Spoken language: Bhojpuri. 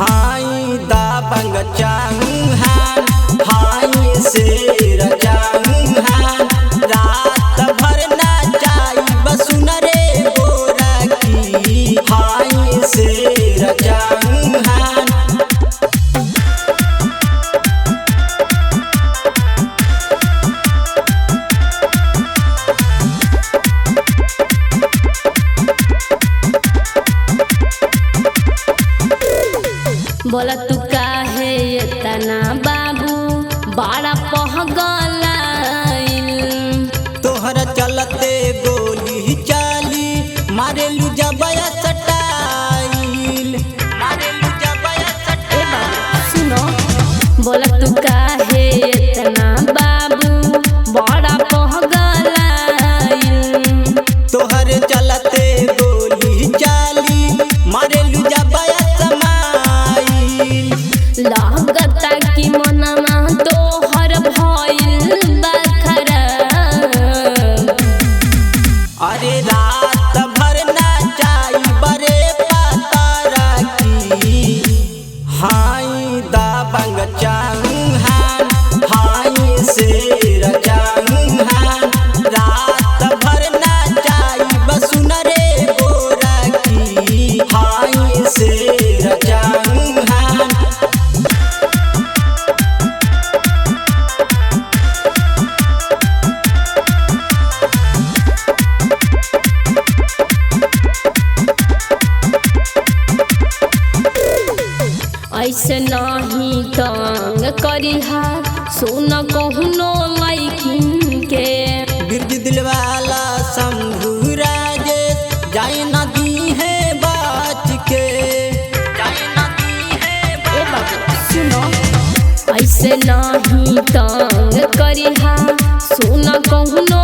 हाई दाबंग चौहान हाई शेर चौहान रात भर नाचाई बसुन रे गोरा की हाई शेर चौहान। बोला तू काहे इतना बाबू बड़ा पहगलाइल तोहर चलते गोली चाली मारेलू जबया सटाइल मारेलू जबया सटाइल। सुनो बोला तू काहे इतना बाबू बड़ा पहगलाइल तोहर चलते गोली चाली मारेलू जबया लागता कि मनमा तोहर भइल बा खराब। अरे रात भर नाचाई बरे पातारा की हाई दाबंग चौहान हाई शेर चौहान रात भर नाचाई बसुन रे गोरा की हाई शेर चौहान। ऐसे नहीं तंग करिहा सुन कहूनो लैकिन के बिरज दिलवाला शंभू राजेश जाए नदी है बाच के जाए नदी है बाच। सुनो ऐसे नहीं तंग करिहा सुन कहूनो